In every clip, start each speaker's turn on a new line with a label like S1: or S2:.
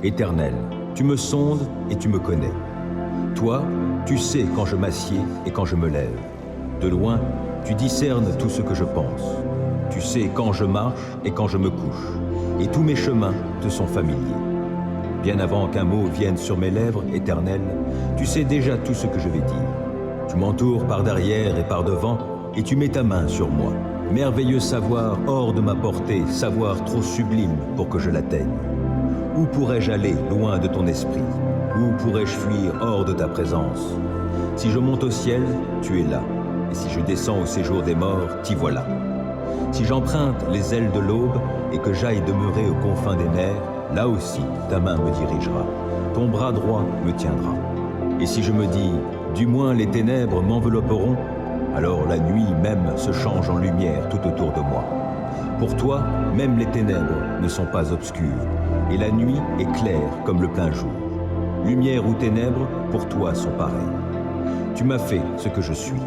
S1: Éternel, tu me sondes et tu me connais. Toi, tu sais quand je m'assieds et quand je me lève. De loin, tu discernes tout ce que je pense. Tu sais quand je marche et quand je me couche, et tous mes chemins te sont familiers. Bien avant qu'un mot vienne sur mes lèvres, Éternel, tu sais déjà tout ce que je vais dire. Tu m'entoures par derrière et par devant, et tu mets ta main sur moi. Merveilleux savoir hors de ma portée, savoir trop sublime pour que je l'atteigne. Où pourrais-je aller loin de ton esprit? Où pourrais-je fuir hors de ta présence? Si je monte au ciel, tu es là, et si je descends au séjour des morts, t'y voilà. Si j'emprunte les ailes de l'aube et que j'aille demeurer aux confins des mers, là aussi ta main me dirigera, ton bras droit me tiendra. Et si je me dis, du moins les ténèbres m'envelopperont, alors la nuit même se change en lumière tout autour de moi. Pour toi, même les ténèbres ne sont pas obscures, et la nuit est claire comme le plein jour. Lumière ou ténèbres, pour toi sont pareilles. Tu m'as fait ce que je suis,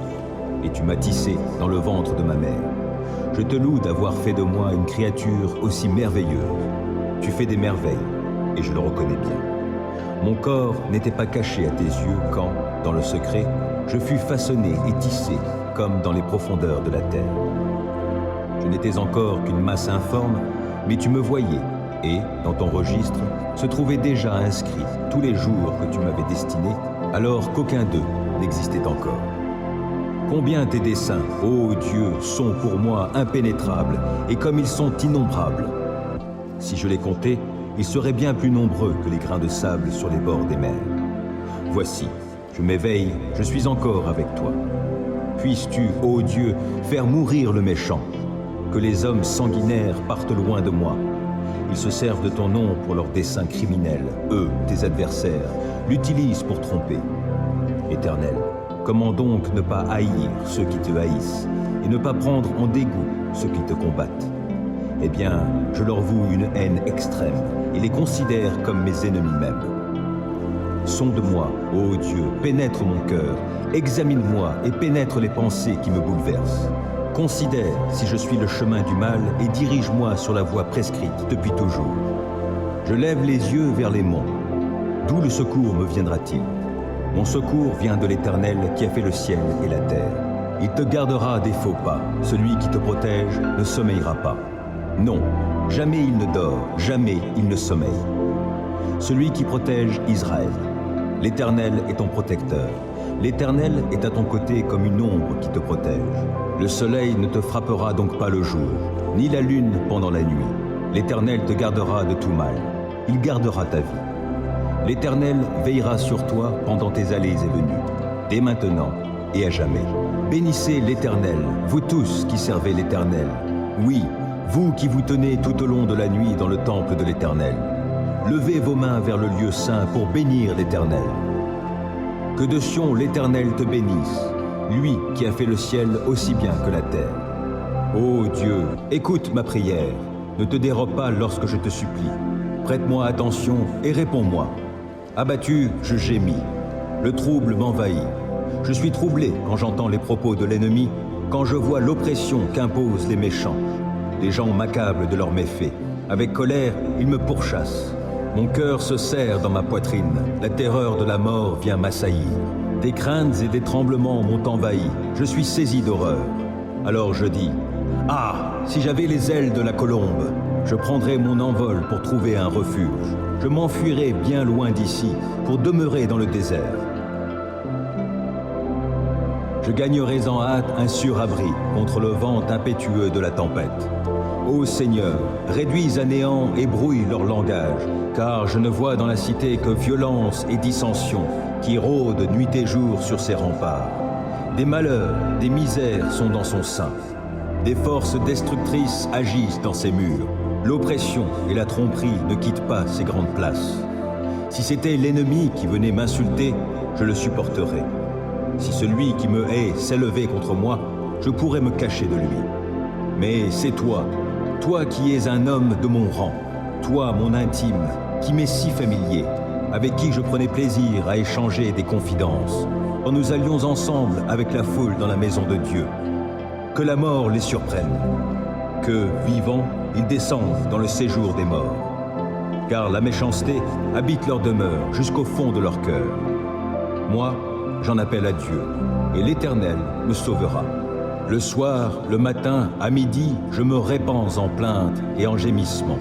S1: et tu m'as tissé dans le ventre de ma mère. Je te loue d'avoir fait de moi une créature aussi merveilleuse. Tu fais des merveilles, et je le reconnais bien. Mon corps n'était pas caché à tes yeux quand, dans le secret, je fus façonné et tissé comme dans les profondeurs de la terre. Je n'étais encore qu'une masse informe, mais tu me voyais, et, dans ton registre, se trouvaient déjà inscrits tous les jours que tu m'avais destinés, alors qu'aucun d'eux n'existait encore. Combien tes desseins, ô Dieu, sont pour moi impénétrables, et comme ils sont innombrables. Si je les comptais, ils seraient bien plus nombreux que les grains de sable sur les bords des mers. Voici, je m'éveille, je suis encore avec toi. Puisses-tu, ô Dieu, faire mourir le méchant, que les hommes sanguinaires partent loin de moi. Ils se servent de ton nom pour leurs desseins criminels, eux, tes adversaires, l'utilisent pour tromper. Éternel, comment donc ne pas haïr ceux qui te haïssent, et ne pas prendre en dégoût ceux qui te combattent? Eh bien, je leur voue une haine extrême, et les considère comme mes ennemis mêmes. Sonde-moi, ô Dieu, pénètre mon cœur, examine-moi et pénètre les pensées qui me bouleversent. Considère si je suis le chemin du mal et dirige-moi sur la voie prescrite depuis toujours. Je lève les yeux vers les monts. D'où le secours me viendra-t-il? Mon secours vient de l'Éternel qui a fait le ciel et la terre. Il te gardera des faux pas. Celui qui te protège ne sommeillera pas. Non, jamais il ne dort, jamais il ne sommeille. Celui qui protège Israël. L'Éternel est ton protecteur. L'Éternel est à ton côté comme une ombre qui te protège. Le soleil ne te frappera donc pas le jour, ni la lune pendant la nuit. L'Éternel te gardera de tout mal. Il gardera ta vie. L'Éternel veillera sur toi pendant tes allées et venues, dès maintenant et à jamais. Bénissez l'Éternel, vous tous qui servez l'Éternel. Oui, vous qui vous tenez tout au long de la nuit dans le temple de l'Éternel. Levez vos mains vers le lieu saint pour bénir l'Éternel. Que de Sion l'Éternel te bénisse, lui qui a fait le ciel aussi bien que la terre. Ô Dieu, écoute ma prière, ne te dérobe pas lorsque je te supplie. Prête-moi attention et réponds-moi. Abattu, je gémis, le trouble m'envahit. Je suis troublé quand j'entends les propos de l'ennemi, quand je vois l'oppression qu'imposent les méchants. Les gens m'accablent de leurs méfaits. Avec colère, ils me pourchassent. Mon cœur se serre dans ma poitrine. La terreur de la mort vient m'assaillir. Des craintes et des tremblements m'ont envahi. Je suis saisi d'horreur. Alors je dis, « Ah, si j'avais les ailes de la colombe, je prendrais mon envol pour trouver un refuge. Je m'enfuirais bien loin d'ici pour demeurer dans le désert. Je gagnerais en hâte un sûr abri contre le vent impétueux de la tempête. Ô Seigneur, réduis à néant et brouille leur langage, car je ne vois dans la cité que violence et dissension qui rôdent nuit et jour sur ses remparts. Des malheurs, des misères sont dans son sein. Des forces destructrices agissent dans ses murs. L'oppression et la tromperie ne quittent pas ces grandes places. Si c'était l'ennemi qui venait m'insulter, je le supporterais. Si celui qui me hait s'élevait contre moi, je pourrais me cacher de lui. Mais c'est toi, toi qui es un homme de mon rang, toi mon intime, qui m'est si familier, avec qui je prenais plaisir à échanger des confidences, quand nous allions ensemble avec la foule dans la maison de Dieu. Que la mort les surprenne, que, vivants, ils descendent dans le séjour des morts. car la méchanceté habite leur demeure jusqu'au fond de leur cœur. Moi, j'en appelle à Dieu, et l'Éternel me sauvera. Le soir, le matin, à midi, je me répands en plaintes et en gémissements.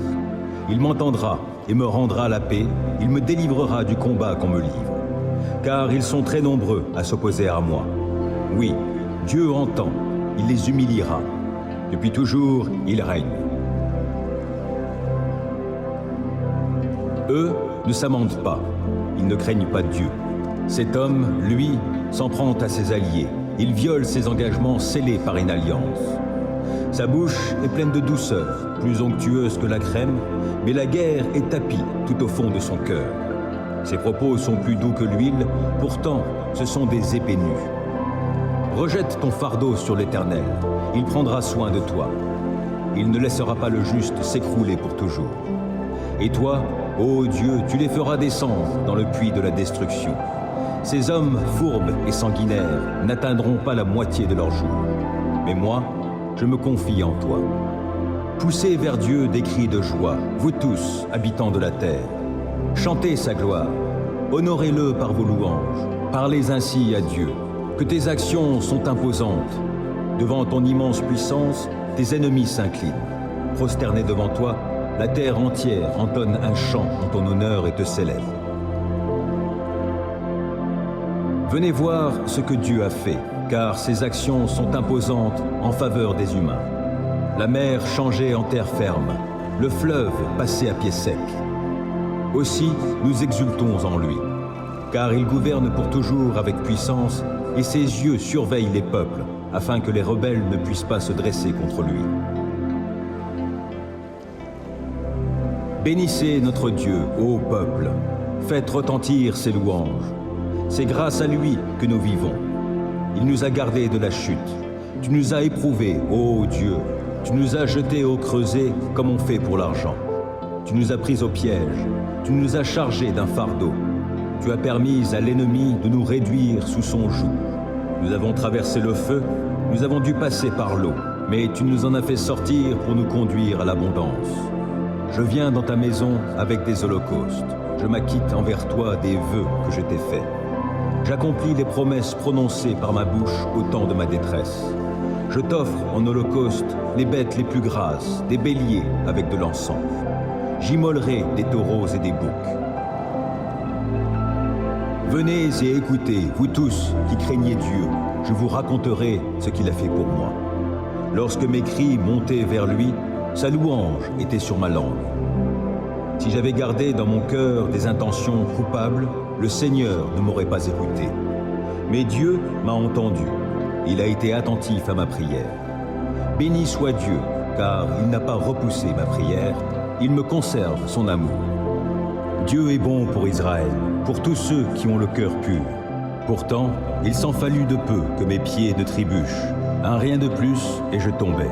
S1: Il m'entendra et me rendra la paix, il me délivrera du combat qu'on me livre. Car ils sont très nombreux à s'opposer à moi. Oui, Dieu entend, il les humiliera. Depuis toujours, il règne. Eux ne s'amendent pas, ils ne craignent pas Dieu. Cet homme, lui, s'en prend à ses alliés. Il viole ses engagements scellés par une alliance. Sa bouche est pleine de douceur, plus onctueuse que la crème, mais la guerre est tapie tout au fond de son cœur. Ses propos sont plus doux que l'huile, pourtant ce sont des épées nues. Rejette ton fardeau sur l'Éternel, il prendra soin de toi. Il ne laissera pas le juste s'écrouler pour toujours. Et toi, ô Dieu, tu les feras descendre dans le puits de la destruction. Ces hommes fourbes et sanguinaires n'atteindront pas la moitié de leur jour. Mais moi, je me confie en toi. Poussez vers Dieu des cris de joie, vous tous, habitants de la terre. Chantez sa gloire, honorez-le par vos louanges. Parlez ainsi à Dieu, que tes actions sont imposantes. Devant ton immense puissance, tes ennemis s'inclinent. Prosternés devant toi, la terre entière entonne un chant en ton honneur et te célèbre. Venez voir ce que Dieu a fait, car ses actions sont imposantes en faveur des humains. La mer changée en terre ferme, le fleuve passé à pied sec. Aussi, nous exultons en lui, car il gouverne pour toujours avec puissance, et ses yeux surveillent les peuples, afin que les rebelles ne puissent pas se dresser contre lui. Bénissez notre Dieu, ô peuple, faites retentir ses louanges. C'est grâce à lui que nous vivons. Il nous a gardés de la chute. Tu nous as éprouvés, ô Dieu. Tu nous as jetés au creuset comme on fait pour l'argent. Tu nous as pris au piège. Tu nous as chargés d'un fardeau. Tu as permis à l'ennemi de nous réduire sous son joug. Nous avons traversé le feu, nous avons dû passer par l'eau, mais tu nous en as fait sortir pour nous conduire à l'abondance. Je viens dans ta maison avec des holocaustes. Je m'acquitte envers toi des vœux que je t'ai faits. J'accomplis les promesses prononcées par ma bouche au temps de ma détresse. Je t'offre en holocauste les bêtes les plus grasses, des béliers avec de l'encens. J'immolerai des taureaux et des boucs. Venez et écoutez, vous tous qui craignez Dieu, je vous raconterai ce qu'il a fait pour moi. Lorsque mes cris montaient vers lui, sa louange était sur ma langue. Si j'avais gardé dans mon cœur des intentions coupables, le Seigneur ne m'aurait pas écouté. Mais Dieu m'a entendu. Il a été attentif à ma prière. Béni soit Dieu, car il n'a pas repoussé ma prière. Il me conserve son amour. Dieu est bon pour Israël, pour tous ceux qui ont le cœur pur. Pourtant, il s'en fallut de peu que mes pieds ne trébuchent. Un rien de plus et je tombais.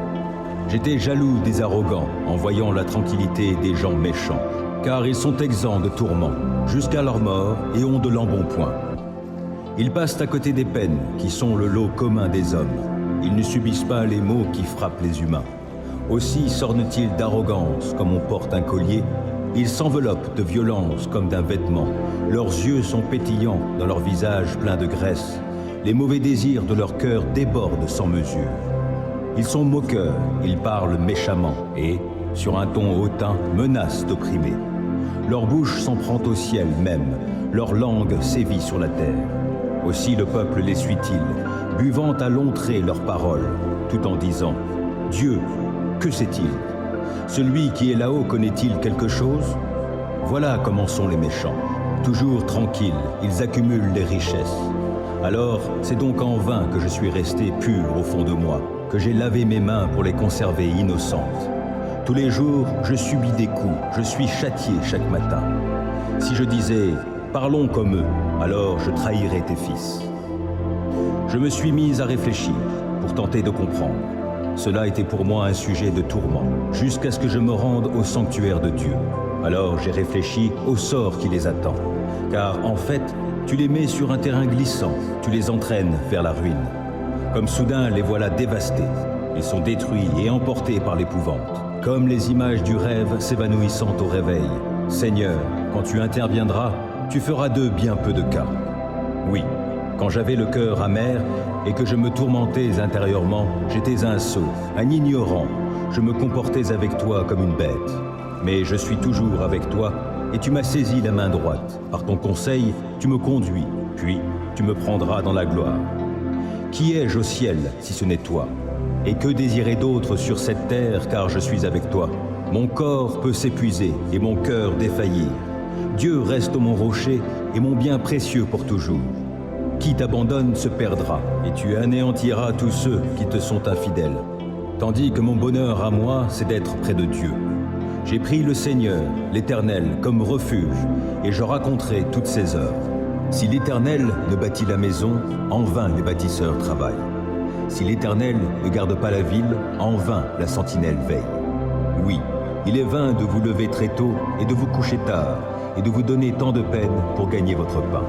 S1: J'étais jaloux des arrogants en voyant la tranquillité des gens méchants, car ils sont exempts de tourments, jusqu'à leur mort et ont de l'embonpoint. Ils passent à côté des peines qui sont le lot commun des hommes. Ils ne subissent pas les maux qui frappent les humains. Aussi s'ornent-ils d'arrogance comme on porte un collier. Ils s'enveloppent de violence comme d'un vêtement. Leurs yeux sont pétillants dans leur visage plein de graisse. Les mauvais désirs de leur cœur débordent sans mesure. Ils sont moqueurs, ils parlent méchamment et, sur un ton hautain, menacent d'opprimer. Leur bouche s'en prend au ciel même, leur langue sévit sur la terre. Aussi le peuple les suit-il, buvant à longs traits leurs paroles, tout en disant « Dieu, que sait-il ? Celui qui est là-haut connaît-il quelque chose ? Voilà comment sont les méchants. Toujours tranquilles, ils accumulent les richesses. Alors, c'est donc en vain que je suis resté pur au fond de moi, que j'ai lavé mes mains pour les conserver innocentes. Tous les jours, je subis des coups, je suis châtié chaque matin. Si je disais « Parlons comme eux », alors je trahirais tes fils. Je me suis mis à réfléchir pour tenter de comprendre. Cela était pour moi un sujet de tourment, jusqu'à ce que je me rende au sanctuaire de Dieu. Alors j'ai réfléchi au sort qui les attend. Car en fait, tu les mets sur un terrain glissant, tu les entraînes vers la ruine. Comme soudain, les voilà dévastés. Ils sont détruits et emportés par l'épouvante. Comme les images du rêve s'évanouissant au réveil, Seigneur, quand tu interviendras, tu feras d'eux bien peu de cas. Oui, quand j'avais le cœur amer et que je me tourmentais intérieurement, j'étais un sot, un ignorant, je me comportais avec toi comme une bête. Mais je suis toujours avec toi, et tu m'as saisi la main droite. Par ton conseil, tu me conduis, puis tu me prendras dans la gloire. Qui ai-je au ciel si ce n'est toi? Et que désirer d'autre sur cette terre, car je suis avec toi? Mon corps peut s'épuiser et mon cœur défaillir. Dieu reste mon rocher et mon bien précieux pour toujours. Qui t'abandonne se perdra, et tu anéantiras tous ceux qui te sont infidèles. Tandis que mon bonheur à moi, c'est d'être près de Dieu. J'ai pris le Seigneur, l'Éternel, comme refuge, et je raconterai toutes ses œuvres. Si l'Éternel ne bâtit la maison, en vain les bâtisseurs travaillent. Si l'Éternel ne garde pas la ville, en vain la sentinelle veille. Oui, il est vain de vous lever très tôt et de vous coucher tard, et de vous donner tant de peine pour gagner votre pain.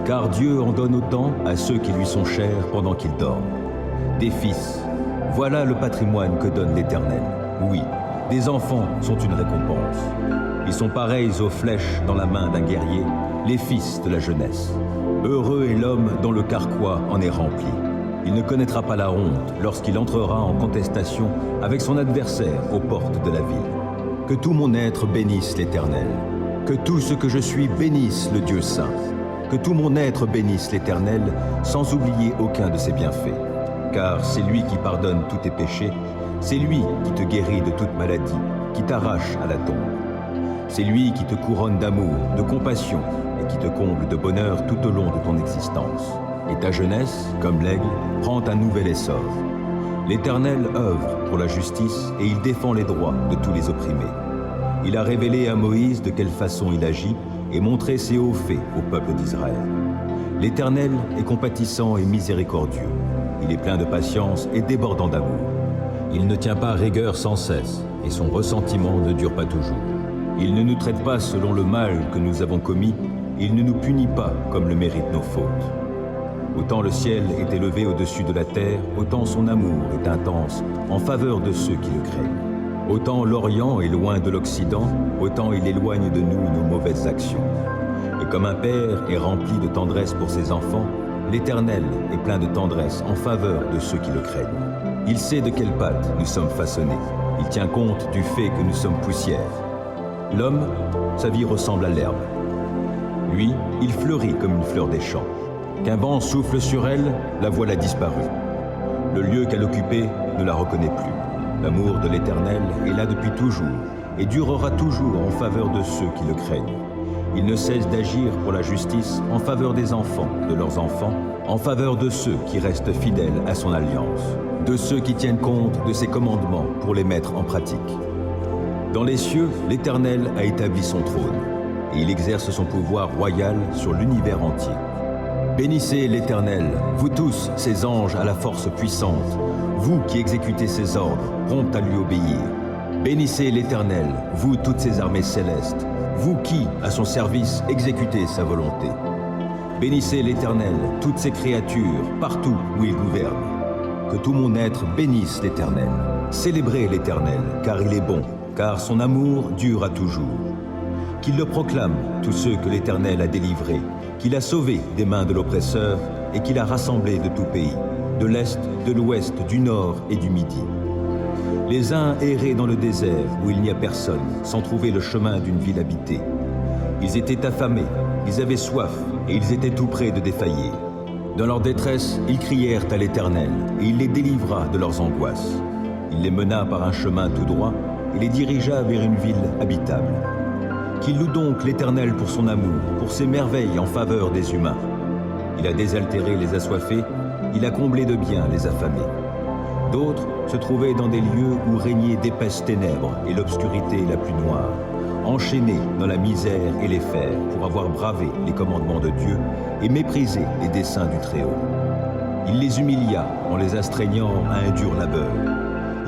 S1: Car Dieu en donne autant à ceux qui lui sont chers pendant qu'ils dorment. Des fils, voilà le patrimoine que donne l'Éternel. Oui, des enfants sont une récompense. Ils sont pareils aux flèches dans la main d'un guerrier, les fils de la jeunesse. Heureux est l'homme dont le carquois en est rempli. Il ne connaîtra pas la honte lorsqu'il entrera en contestation avec son adversaire aux portes de la ville. Que tout mon être bénisse l'Éternel. Que tout ce que je suis bénisse le Dieu saint. Que tout mon être bénisse l'Éternel, sans oublier aucun de ses bienfaits. Car c'est lui qui pardonne tous tes péchés, c'est lui qui te guérit de toute maladie, qui t'arrache à la tombe. C'est lui qui te couronne d'amour, de compassion, et qui te comble de bonheur tout au long de ton existence. Et ta jeunesse, comme l'aigle, prend un nouvel essor. L'Éternel œuvre pour la justice et il défend les droits de tous les opprimés. Il a révélé à Moïse de quelle façon il agit et montré ses hauts faits au peuple d'Israël. L'Éternel est compatissant et miséricordieux. Il est plein de patience et débordant d'amour. Il ne tient pas rigueur sans cesse et son ressentiment ne dure pas toujours. Il ne nous traite pas selon le mal que nous avons commis, il ne nous punit pas comme le méritent nos fautes. Autant le ciel est élevé au-dessus de la terre, autant son amour est intense en faveur de ceux qui le craignent. Autant l'Orient est loin de l'Occident, autant il éloigne de nous nos mauvaises actions. Et comme un père est rempli de tendresse pour ses enfants, l'Éternel est plein de tendresse en faveur de ceux qui le craignent. Il sait de quelle pâte nous sommes façonnés. Il tient compte du fait que nous sommes poussière. L'homme, sa vie ressemble à l'herbe. Lui, il fleurit comme une fleur des champs. Qu'un vent souffle sur elle, la voilà disparue. Le lieu qu'elle occupait ne la reconnaît plus. L'amour de l'Éternel est là depuis toujours et durera toujours en faveur de ceux qui le craignent. Il ne cesse d'agir pour la justice en faveur des enfants, de leurs enfants, en faveur de ceux qui restent fidèles à son alliance, de ceux qui tiennent compte de ses commandements pour les mettre en pratique. Dans les cieux, l'Éternel a établi son trône et il exerce son pouvoir royal sur l'univers entier. Bénissez l'Éternel, vous tous, ses anges à la force puissante, vous qui exécutez ses ordres, prompts à lui obéir. Bénissez l'Éternel, vous toutes ses armées célestes, vous qui, à son service, exécutez sa volonté. Bénissez l'Éternel, toutes ses créatures, partout où il gouverne. Que tout mon être bénisse l'Éternel. Célébrez l'Éternel, car il est bon, car son amour dure à toujours. Qu'il le proclame, tous ceux que l'Éternel a délivrés, qu'il a sauvés des mains de l'oppresseur et qu'il a rassemblés de tout pays, de l'Est, de l'Ouest, du Nord et du Midi. Les uns erraient dans le désert où il n'y a personne, sans trouver le chemin d'une ville habitée. Ils étaient affamés, ils avaient soif et ils étaient tout près de défaillir. Dans leur détresse, ils crièrent à l'Éternel et il les délivra de leurs angoisses. Il les mena par un chemin tout droit et les dirigea vers une ville habitable. Qu'il loue donc l'Éternel pour son amour, pour ses merveilles en faveur des humains. Il a désaltéré les assoiffés, il a comblé de biens les affamés. D'autres se trouvaient dans des lieux où régnaient d'épaisses ténèbres et l'obscurité la plus noire, enchaînés dans la misère et les fers pour avoir bravé les commandements de Dieu et méprisé les desseins du Très-Haut. Il les humilia en les astreignant à un dur labeur.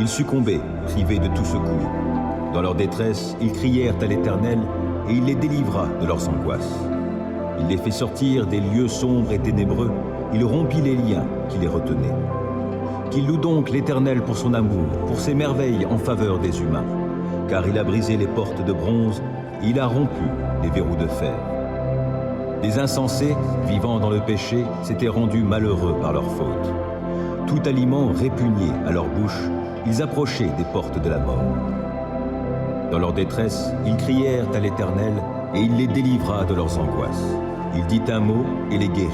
S1: Ils succombaient, privés de tout secours. Dans leur détresse, ils crièrent à l'Éternel et il les délivra de leurs angoisses. Il les fit sortir des lieux sombres et ténébreux, il rompit les liens qui les retenaient. Qu'il loue donc l'Éternel pour son amour, pour ses merveilles en faveur des humains, car il a brisé les portes de bronze et il a rompu les verrous de fer. Les insensés, vivant dans le péché, s'étaient rendus malheureux par leur faute. Tout aliment répugné à leur bouche, ils approchaient des portes de la mort. Dans leur détresse, ils crièrent à l'Éternel, et il les délivra de leurs angoisses. Il dit un mot et les guérit,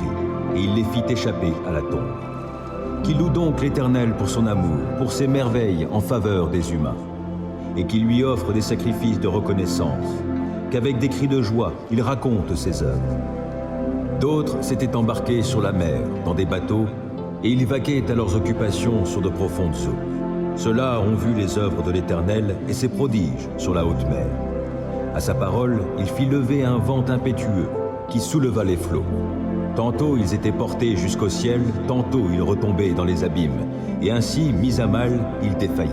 S1: et il les fit échapper à la tombe. Qu'il loue donc l'Éternel pour son amour, pour ses merveilles en faveur des humains, et qu'il lui offre des sacrifices de reconnaissance, qu'avec des cris de joie, il raconte ses œuvres. D'autres s'étaient embarqués sur la mer, dans des bateaux, et ils vaquaient à leurs occupations sur de profondes eaux. Ceux-là ont vu les œuvres de l'Éternel et ses prodiges sur la haute mer. À sa parole, il fit lever un vent impétueux qui souleva les flots. Tantôt ils étaient portés jusqu'au ciel, tantôt ils retombaient dans les abîmes, et ainsi, mis à mal, ils défaillaient.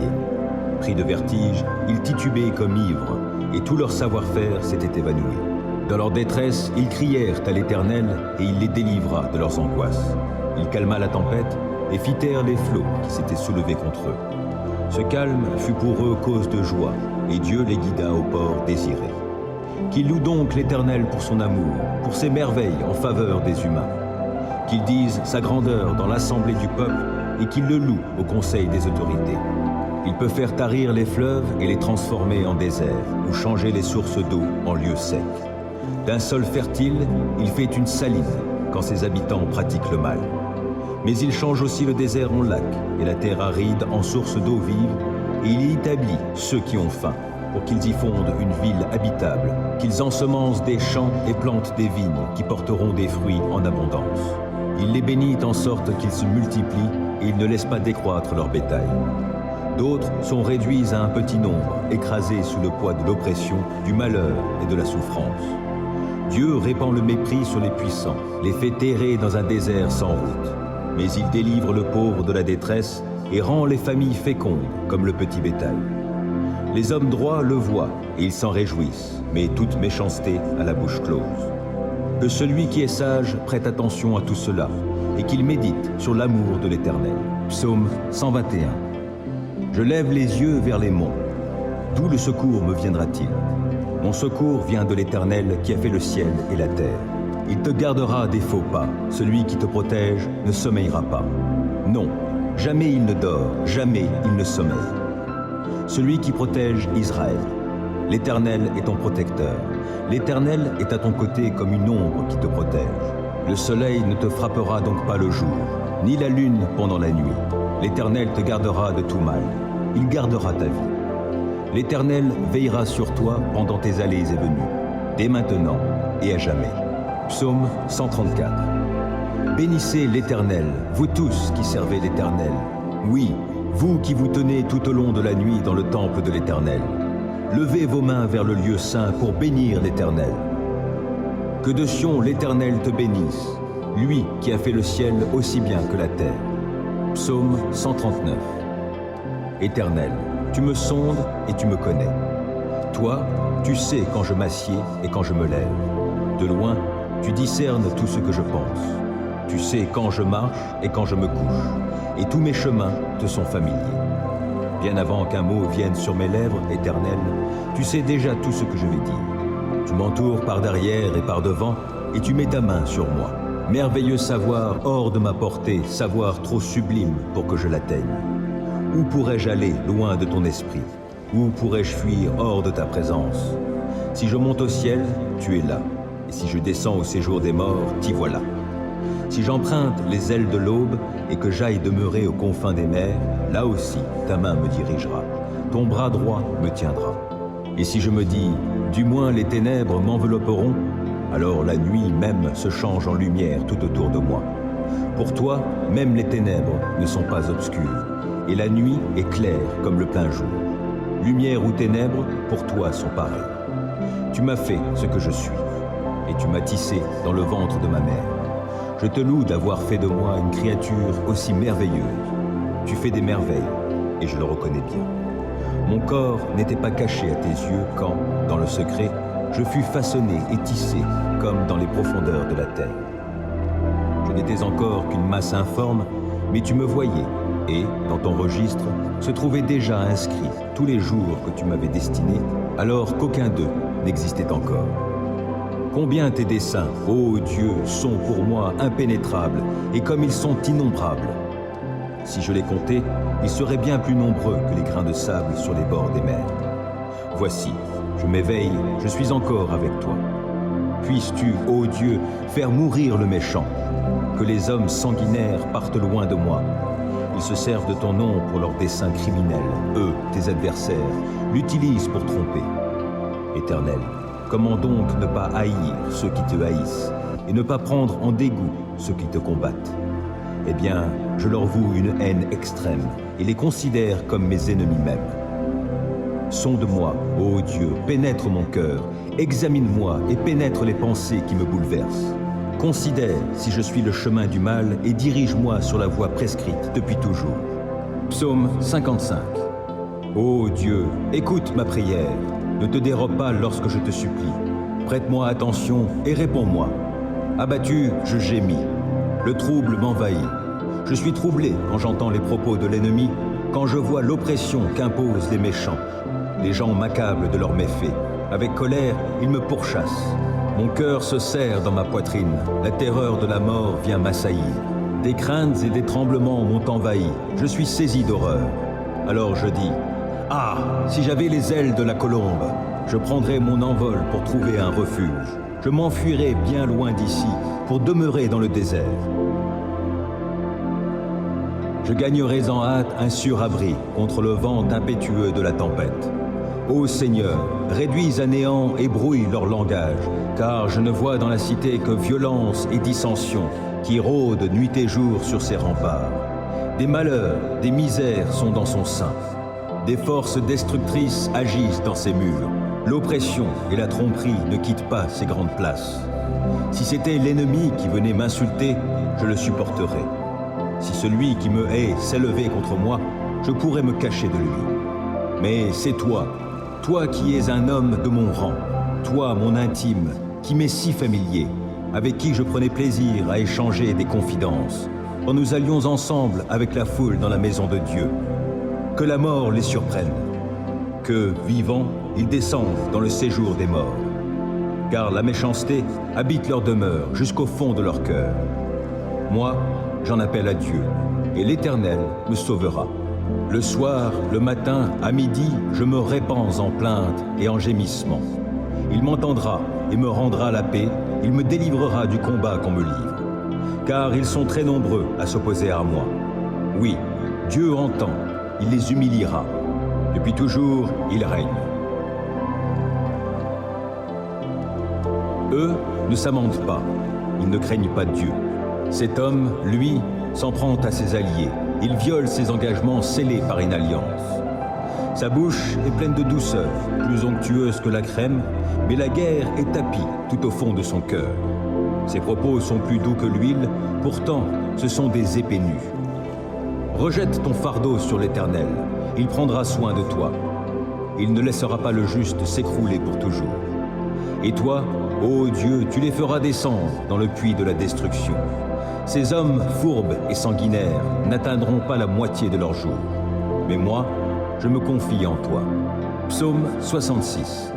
S1: Pris de vertige, ils titubaient comme ivres, et tout leur savoir-faire s'était évanoui. Dans leur détresse, ils crièrent à l'Éternel, et il les délivra de leurs angoisses. Il calma la tempête et fit taire les flots qui s'étaient soulevés contre eux. Ce calme fut pour eux cause de joie, et Dieu les guida au port désiré. Qu'ils louent donc l'Éternel pour son amour, pour ses merveilles en faveur des humains. Qu'ils disent sa grandeur dans l'assemblée du peuple, et qu'ils le louent au conseil des autorités. Il peut faire tarir les fleuves et les transformer en désert, ou changer les sources d'eau en lieux secs. D'un sol fertile, il fait une saline, quand ses habitants pratiquent le mal. Mais il change aussi le désert en lac et la terre aride en source d'eau vive, et il y établit ceux qui ont faim, pour qu'ils y fondent une ville habitable, qu'ils ensemencent des champs et plantent des vignes qui porteront des fruits en abondance. Il les bénit en sorte qu'ils se multiplient et il ne laisse pas décroître leur bétail. D'autres sont réduits à un petit nombre, écrasés sous le poids de l'oppression, du malheur et de la souffrance. Dieu répand le mépris sur les puissants, les fait errer dans un désert sans route. Mais il délivre le pauvre de la détresse et rend les familles fécondes comme le petit bétail. Les hommes droits le voient et ils s'en réjouissent, mais toute méchanceté a la bouche close. Que celui qui est sage prête attention à tout cela et qu'il médite sur l'amour de l'Éternel. Psaume 121. Je lève les yeux vers les monts. D'où le secours me viendra-t-il? Mon secours vient de l'Éternel qui a fait le ciel et la terre. Il te gardera des faux pas. Celui qui te protège ne sommeillera pas. Non, jamais il ne dort, jamais il ne sommeille. Celui qui protège Israël. L'Éternel est ton protecteur. L'Éternel est à ton côté comme une ombre qui te protège. Le soleil ne te frappera donc pas le jour, ni la lune pendant la nuit. L'Éternel te gardera de tout mal. Il gardera ta vie. L'Éternel veillera sur toi pendant tes allées et venues, dès maintenant et à jamais. Psaume 134. Bénissez l'Éternel, vous tous qui servez l'Éternel. Oui, vous qui vous tenez tout au long de la nuit dans le temple de l'Éternel. Levez vos mains vers le lieu saint pour bénir l'Éternel. Que de Sion l'Éternel te bénisse, lui qui a fait le ciel aussi bien que la terre. Psaume 139. Éternel, tu me sondes et tu me connais. Toi, tu sais quand je m'assieds et quand je me lève. De loin, tu discernes tout ce que je pense. Tu sais quand je marche et quand je me couche, et tous mes chemins te sont familiers. Bien avant qu'un mot vienne sur mes lèvres, Éternel, tu sais déjà tout ce que je vais dire. Tu m'entoures par derrière et par devant, et tu mets ta main sur moi. Merveilleux savoir hors de ma portée, savoir trop sublime pour que je l'atteigne. Où pourrais-je aller loin de ton esprit? Où pourrais-je fuir hors de ta présence? Si je monte au ciel, tu es là. Et si je descends au séjour des morts, t'y voilà. Si j'emprunte les ailes de l'aube et que j'aille demeurer aux confins des mers, là aussi ta main me dirigera, ton bras droit me tiendra. Et si je me dis, du moins les ténèbres m'envelopperont, alors la nuit même se change en lumière tout autour de moi. Pour toi, même les ténèbres ne sont pas obscures, et la nuit est claire comme le plein jour. Lumière ou ténèbres, pour toi sont pareilles. Tu m'as fait ce que je suis, et tu m'as tissé dans le ventre de ma mère. Je te loue d'avoir fait de moi une créature aussi merveilleuse. Tu fais des merveilles, et je le reconnais bien. Mon corps n'était pas caché à tes yeux quand, dans le secret, je fus façonné et tissé comme dans les profondeurs de la terre. Je n'étais encore qu'une masse informe, mais tu me voyais, et, dans ton registre, se trouvaient déjà inscrits tous les jours que tu m'avais destinés, alors qu'aucun d'eux n'existait encore. Combien tes desseins, ô Dieu, sont pour moi impénétrables, et comme ils sont innombrables. Si je les comptais, ils seraient bien plus nombreux que les grains de sable sur les bords des mers. Voici, je m'éveille, je suis encore avec toi. Puisses-tu, ô Dieu, faire mourir le méchant, que les hommes sanguinaires partent loin de moi. Ils se servent de ton nom pour leurs desseins criminels. Eux, tes adversaires, l'utilisent pour tromper. Éternel, comment donc ne pas haïr ceux qui te haïssent et ne pas prendre en dégoût ceux qui te combattent? Eh bien, je leur voue une haine extrême et les considère comme mes ennemis mêmes. Sonde-moi, ô Dieu, pénètre mon cœur, examine-moi et pénètre les pensées qui me bouleversent. Considère si je suis le chemin du mal et dirige-moi sur la voie prescrite depuis toujours. Psaume 55. Ô Dieu, écoute ma prière, ne te dérobe pas lorsque je te supplie. Prête-moi attention et réponds-moi. Abattu, je gémis. Le trouble m'envahit. Je suis troublé quand j'entends les propos de l'ennemi, quand je vois l'oppression qu'imposent les méchants. Les gens m'accablent de leurs méfaits. Avec colère, ils me pourchassent. Mon cœur se serre dans ma poitrine. La terreur de la mort vient m'assaillir. Des craintes et des tremblements m'ont envahi. Je suis saisi d'horreur. Alors je dis, « Ah, si j'avais les ailes de la colombe, je prendrais mon envol pour trouver un refuge. Je m'enfuirais bien loin d'ici pour demeurer dans le désert. Je gagnerais en hâte un sûr abri contre le vent impétueux de la tempête. Ô Seigneur, réduis à néant et brouille leur langage, car je ne vois dans la cité que violence et dissension qui rôdent nuit et jour sur ses remparts. Des malheurs, des misères sont dans son sein. Des forces destructrices agissent dans ses murs. L'oppression et la tromperie ne quittent pas ces grandes places. Si c'était l'ennemi qui venait m'insulter, je le supporterais. Si celui qui me hait s'élevait contre moi, je pourrais me cacher de lui. Mais c'est toi, toi qui es un homme de mon rang, toi mon intime, qui m'est si familier, avec qui je prenais plaisir à échanger des confidences, quand nous allions ensemble avec la foule dans la maison de Dieu. Que la mort les surprenne, que, vivants, ils descendent dans le séjour des morts. Car la méchanceté habite leur demeure jusqu'au fond de leur cœur. Moi, j'en appelle à Dieu, et l'Éternel me sauvera. Le soir, le matin, à midi, je me répands en plaintes et en gémissements. Il m'entendra et me rendra la paix, il me délivrera du combat qu'on me livre. Car ils sont très nombreux à s'opposer à moi. Oui, Dieu entend, il les humiliera. Depuis toujours, il règne. Eux ne s'amendent pas, ils ne craignent pas Dieu. Cet homme, lui, s'en prend à ses alliés. Il viole ses engagements scellés par une alliance. Sa bouche est pleine de douceur, plus onctueuse que la crème, mais la guerre est tapie tout au fond de son cœur. Ses propos sont plus doux que l'huile, pourtant ce sont des épées nues. Rejette ton fardeau sur l'Éternel, il prendra soin de toi. Il ne laissera pas le juste s'écrouler pour toujours. Et toi, ô Dieu, tu les feras descendre dans le puits de la destruction. Ces hommes fourbes et sanguinaires n'atteindront pas la moitié de leur jour. Mais moi, je me confie en toi. Psaume 66.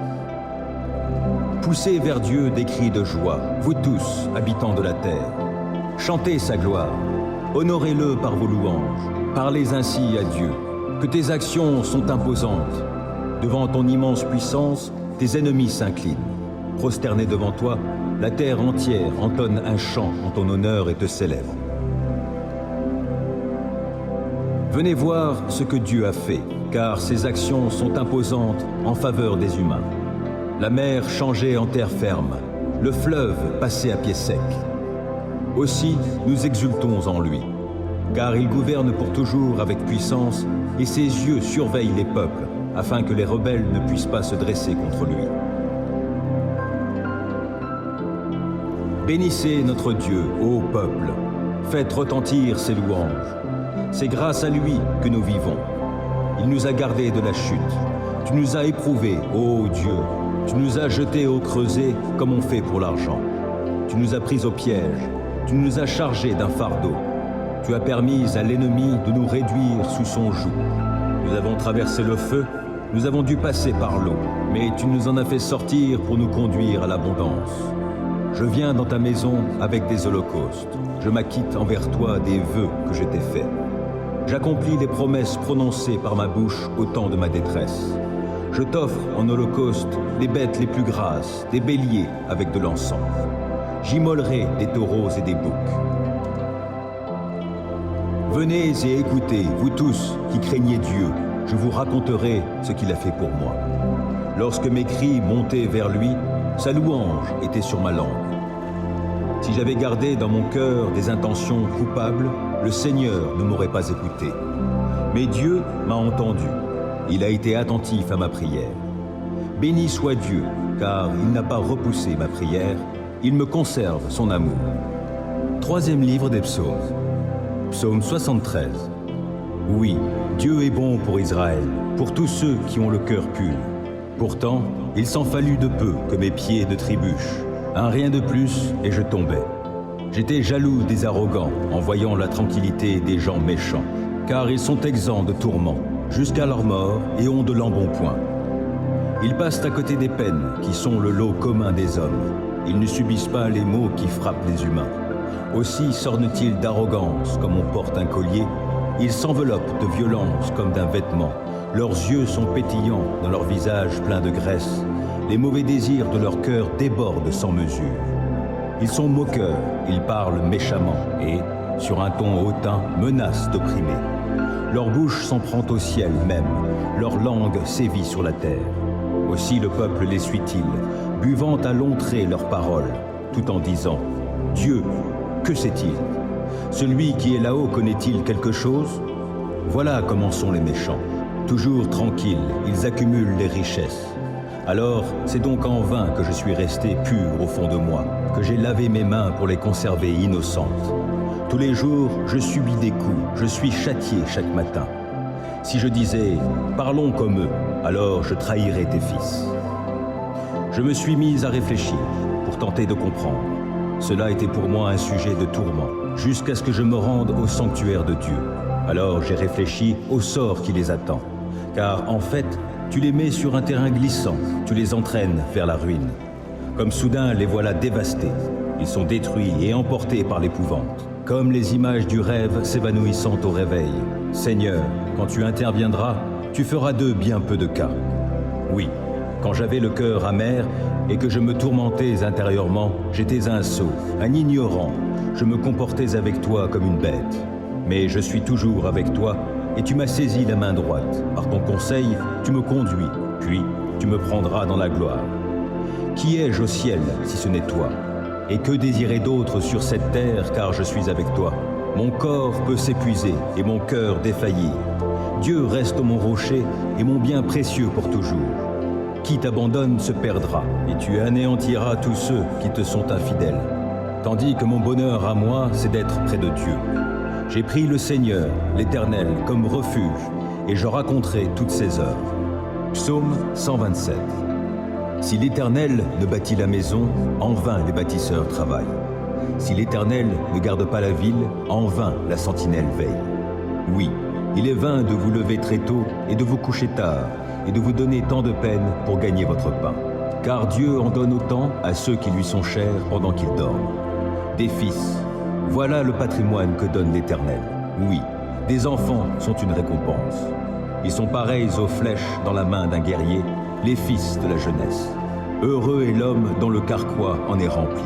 S1: Poussez vers Dieu des cris de joie, vous tous, habitants de la terre. Chantez sa gloire, honorez-le par vos louanges. Parlez ainsi à Dieu, que tes actions sont imposantes. Devant ton immense puissance, tes ennemis s'inclinent. Prosternés devant toi, la terre entière entonne un chant en ton honneur et te célèbre. Venez voir ce que Dieu a fait, car ses actions sont imposantes en faveur des humains. La mer changée en terre ferme, le fleuve passé à pied sec. Aussi, nous exultons en lui, car il gouverne pour toujours avec puissance, et ses yeux surveillent les peuples, afin que les rebelles ne puissent pas se dresser contre lui. Bénissez notre Dieu, ô peuple, faites retentir ses louanges. C'est grâce à lui que nous vivons. Il nous a gardés de la chute. Tu nous as éprouvés, ô Dieu. Tu nous as jetés au creuset comme on fait pour l'argent. Tu nous as pris au piège. Tu nous as chargés d'un fardeau. Tu as permis à l'ennemi de nous réduire sous son joug. Nous avons traversé le feu, Nous avons dû passer par l'eau, mais tu nous en as fait sortir pour nous conduire à l'abondance. Je viens dans ta maison avec des holocaustes. Je m'acquitte envers toi des vœux que je t'ai faits. J'accomplis les promesses prononcées par ma bouche au temps de ma détresse. Je t'offre en holocauste les bêtes les plus grasses, des béliers avec de l'encens. J'immolerai des taureaux et des boucs. Venez et écoutez, vous tous qui craignez Dieu, je vous raconterai ce qu'il a fait pour moi. Lorsque mes cris montaient vers lui, sa louange était sur ma langue. Si j'avais gardé dans mon cœur des intentions coupables, le Seigneur ne m'aurait pas écouté. Mais Dieu m'a entendu. Il a été attentif à ma prière. Béni soit Dieu, car il n'a pas repoussé ma prière. Il me conserve son amour. Troisième livre des psaumes. Psaume 73. Oui, Dieu est bon pour Israël, pour tous ceux qui ont le cœur pur. Pourtant, il s'en fallut de peu que mes pieds ne trébuchent. Un rien de plus et je tombais. J'étais jaloux des arrogants en voyant la tranquillité des gens méchants, car ils sont exempts de tourments jusqu'à leur mort et ont de l'embonpoint. Ils passent à côté des peines qui sont le lot commun des hommes. Ils ne subissent pas les maux qui frappent les humains. Aussi s'ornent-ils d'arrogance comme on porte un collier. Ils s'enveloppent de violence comme d'un vêtement. Leurs yeux sont pétillants dans leur visage plein de graisse. Les mauvais désirs de leur cœur débordent sans mesure. Ils sont moqueurs, ils parlent méchamment et, sur un ton hautain, menacent d'opprimer. Leur bouche s'en prend au ciel même, leur langue sévit sur la terre. Aussi le peuple les suit-il, buvant à longs traits leurs paroles, tout en disant « Dieu, que sait-il? Celui qui est là-haut connaît-il quelque chose? Voilà comment sont les méchants. Toujours tranquilles, ils accumulent les richesses. Alors, c'est donc en vain que je suis resté pur au fond de moi, que j'ai lavé mes mains pour les conserver innocentes. Tous les jours, je subis des coups, je suis châtié chaque matin. Si je disais « Parlons comme eux », alors je trahirais tes fils. Je me suis mis à réfléchir pour tenter de comprendre. Cela était pour moi un sujet de tourment, jusqu'à ce que je me rende au sanctuaire de Dieu. Alors j'ai réfléchi au sort qui les attend. Car en fait, tu les mets sur un terrain glissant, tu les entraînes vers la ruine. Comme soudain, les voilà dévastés. Ils sont détruits et emportés par l'épouvante, comme les images du rêve s'évanouissant au réveil. Seigneur, quand tu interviendras, tu feras d'eux bien peu de cas. Oui, quand j'avais le cœur amer et que je me tourmentais intérieurement, j'étais un sot, un ignorant. Je me comportais avec toi comme une bête. Mais je suis toujours avec toi, et tu m'as saisi la main droite. Par ton conseil, tu me conduis, puis tu me prendras dans la gloire. Qui ai-je au ciel si ce n'est toi? Et que désirer d'autre sur cette terre, car je suis avec toi? Mon corps peut s'épuiser et mon cœur défaillir. Dieu reste mon rocher et mon bien précieux pour toujours. Qui t'abandonne se perdra, et tu anéantiras tous ceux qui te sont infidèles. Tandis que mon bonheur à moi, c'est d'être près de Dieu. J'ai pris le Seigneur, l'Éternel, comme refuge, et je raconterai toutes ses œuvres. Psaume 127. Si l'Éternel ne bâtit la maison, en vain les bâtisseurs travaillent. Si l'Éternel ne garde pas la ville, en vain la sentinelle veille. Oui, il est vain de vous lever très tôt et de vous coucher tard, et de vous donner tant de peine pour gagner votre pain. Car Dieu en donne autant à ceux qui lui sont chers pendant qu'ils dorment. Des fils, voilà le patrimoine que donne l'Éternel. Oui, des enfants sont une récompense. Ils sont pareils aux flèches dans la main d'un guerrier, les fils de la jeunesse. Heureux est l'homme dont le carquois en est rempli.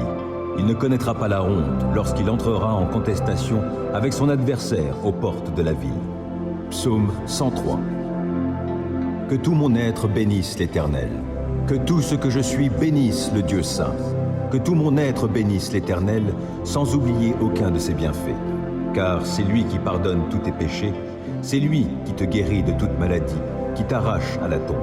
S1: Il ne connaîtra pas la honte lorsqu'il entrera en contestation avec son adversaire aux portes de la ville. Psaume 103. Que tout mon être bénisse l'Éternel. Que tout ce que je suis bénisse le Dieu saint. Que tout mon être bénisse l'Éternel, sans oublier aucun de ses bienfaits. Car c'est lui qui pardonne tous tes péchés, c'est lui qui te guérit de toute maladie, qui t'arrache à la tombe.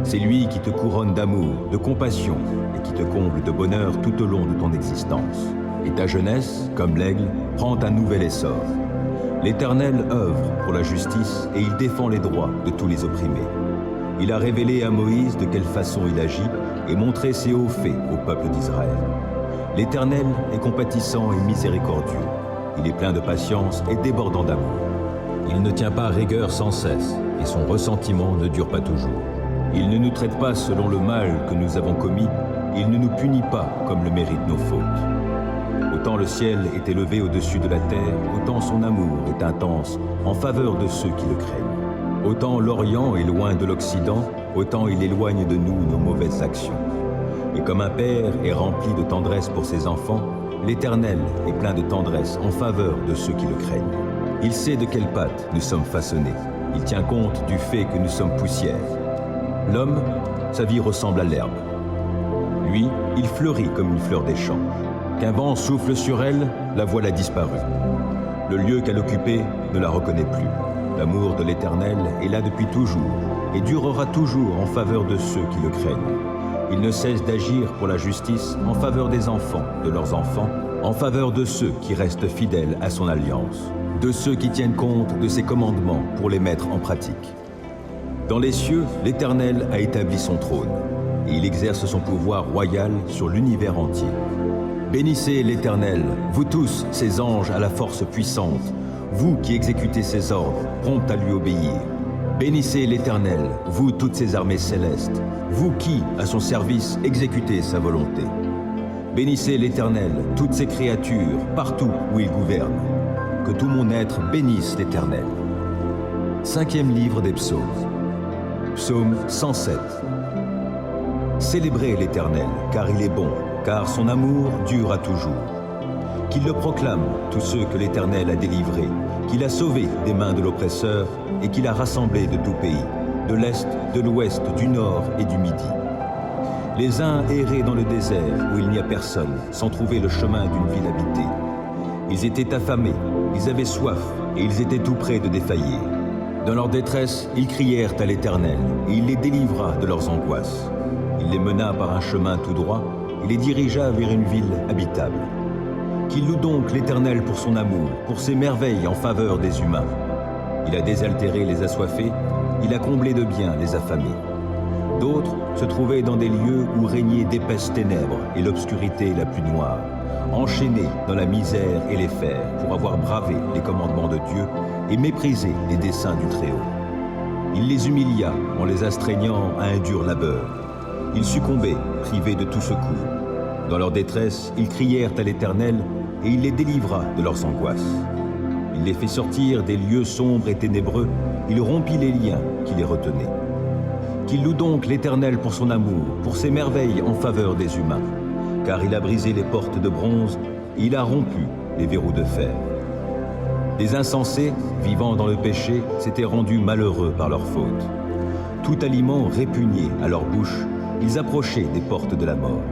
S1: C'est lui qui te couronne d'amour, de compassion, et qui te comble de bonheur tout au long de ton existence. Et ta jeunesse, comme l'aigle, prend un nouvel essor. L'Éternel œuvre pour la justice et il défend les droits de tous les opprimés. Il a révélé à Moïse de quelle façon il agit et montré ses hauts faits au peuple d'Israël. L'Éternel est compatissant et miséricordieux. Il est plein de patience et débordant d'amour. Il ne tient pas rigueur sans cesse. et son ressentiment ne dure pas toujours. Il ne nous traite pas selon le mal que nous avons commis, il ne nous punit pas comme le méritent nos fautes. Autant le ciel est élevé au-dessus de la terre, autant son amour est intense en faveur de ceux qui le craignent. Autant l'Orient est loin de l'Occident, autant il éloigne de nous nos mauvaises actions. Et comme un père est rempli de tendresse pour ses enfants, l'Éternel est plein de tendresse en faveur de ceux qui le craignent. Il sait de quelle pâte nous sommes façonnés. Il tient compte du fait que nous sommes poussière. L'homme, sa vie ressemble à l'herbe. Lui, il fleurit comme une fleur des champs. Qu'un vent souffle sur elle, la voilà disparue. Le lieu qu'elle occupait ne la reconnaît plus. L'amour de l'Éternel est là depuis toujours et durera toujours en faveur de ceux qui le craignent. Il ne cesse d'agir pour la justice en faveur des enfants, de leurs enfants, en faveur de ceux qui restent fidèles à son alliance, de ceux qui tiennent compte de ses commandements pour les mettre en pratique. Dans les cieux, l'Éternel a établi son trône, et il exerce son pouvoir royal sur l'univers entier. Bénissez l'Éternel, vous tous, ses anges à la force puissante, vous qui exécutez ses ordres, prompts à lui obéir. Bénissez l'Éternel, vous toutes ses armées célestes, vous qui, à son service, exécutez sa volonté. Bénissez l'Éternel, toutes ses créatures, partout où il gouverne. Que tout mon être bénisse l'Éternel. 5e livre des Psaumes. Psaume 107. Célébrez l'Éternel, car il est bon, car son amour dure à toujours. Qu'il le proclament tous ceux que l'Éternel a délivrés, qu'il a sauvés des mains de l'oppresseur et qu'il a rassemblés de tout pays, de l'Est, de l'Ouest, du Nord et du Midi. Les uns erraient dans le désert où il n'y a personne, sans trouver le chemin d'une ville habitée. Ils étaient affamés, ils avaient soif et ils étaient tout près de défaillir. Dans leur détresse, ils crièrent à l'Éternel et il les délivra de leurs angoisses. Il les mena par un chemin tout droit et les dirigea vers une ville habitable. Qu'il loue donc l'Éternel pour son amour, pour ses merveilles en faveur des humains. Il a désaltéré les assoiffés, il a comblé de biens les affamés. D'autres se trouvaient dans des lieux où régnaient d'épaisses ténèbres et l'obscurité la plus noire, enchaînés dans la misère et les fers pour avoir bravé les commandements de Dieu et méprisé les desseins du Très-Haut. Il les humilia en les astreignant à un dur labeur. Ils succombaient, privés de tout secours. Dans leur détresse, ils crièrent à l'Éternel et il les délivra de leurs angoisses. Il les fit sortir des lieux sombres et ténébreux, il rompit les liens qui les retenaient. Qu'il loue donc l'Éternel pour son amour, pour ses merveilles en faveur des humains, car il a brisé les portes de bronze et il a rompu les verrous de fer. Des insensés, vivant dans le péché, s'étaient rendus malheureux par leur faute. Tout aliment répugné à leur bouche, ils approchaient des portes de la mort.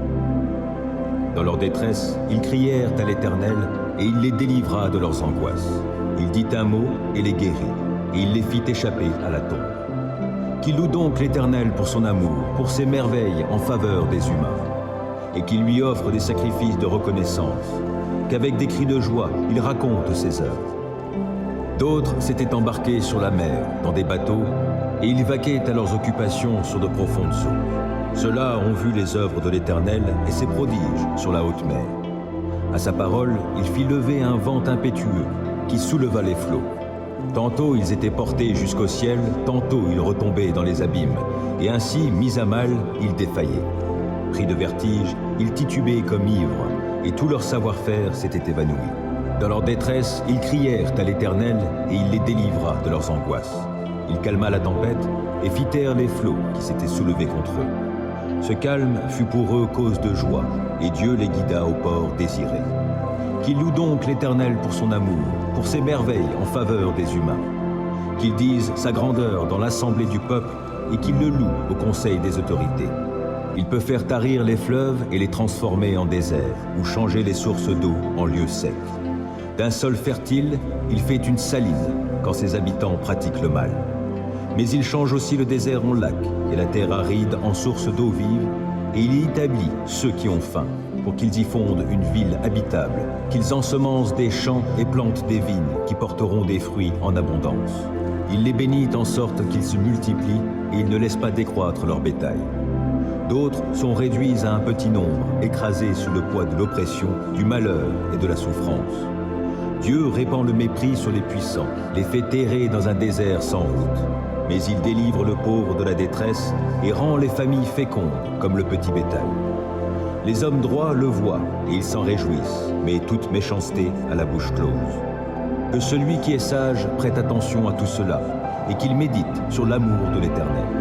S1: Dans leur détresse, ils crièrent à l'Éternel et il les délivra de leurs angoisses. Il dit un mot et les guérit, et il les fit échapper à la tombe. Qu'il loue donc l'Éternel pour son amour, pour ses merveilles en faveur des humains, et qu'il lui offre des sacrifices de reconnaissance, qu'avec des cris de joie, il raconte ses œuvres. D'autres s'étaient embarqués sur la mer, dans des bateaux, et ils vaquaient à leurs occupations sur de profondes eaux. Ceux-là ont vu les œuvres de l'Éternel et ses prodiges sur la haute mer. À sa parole, il fit lever un vent impétueux qui souleva les flots. Tantôt ils étaient portés jusqu'au ciel, tantôt ils retombaient dans les abîmes, et ainsi, mis à mal, ils défaillaient. Pris de vertige, ils titubaient comme ivres, et tout leur savoir-faire s'était évanoui. Dans leur détresse, ils crièrent à l'Éternel, et il les délivra de leurs angoisses. Il calma la tempête et fit taire les flots qui s'étaient soulevés contre eux. Ce calme fut pour eux cause de joie, et Dieu les guida au port désiré. Qu'il loue donc l'Éternel pour son amour, pour ses merveilles en faveur des humains. Qu'il dise sa grandeur dans l'assemblée du peuple, et qu'il le loue au conseil des autorités. Il peut faire tarir les fleuves et les transformer en désert, ou changer les sources d'eau en lieux secs. D'un sol fertile, il fait une saline quand ses habitants pratiquent le mal. Mais il change aussi le désert en lac et la terre aride en source d'eau vive, et il y établit ceux qui ont faim, pour qu'ils y fondent une ville habitable, qu'ils ensemencent des champs et plantent des vignes qui porteront des fruits en abondance. Il les bénit en sorte qu'ils se multiplient et il ne laisse pas décroître leur bétail. D'autres sont réduits à un petit nombre, écrasés sous le poids de l'oppression, du malheur et de la souffrance. Dieu répand le mépris sur les puissants, les fait errer dans un désert sans route. Mais il délivre le pauvre de la détresse et rend les familles fécondes comme le petit bétail. Les hommes droits le voient et ils s'en réjouissent, mais toute méchanceté a la bouche close. Que celui qui est sage prête attention à tout cela et qu'il médite sur l'amour de l'Éternel.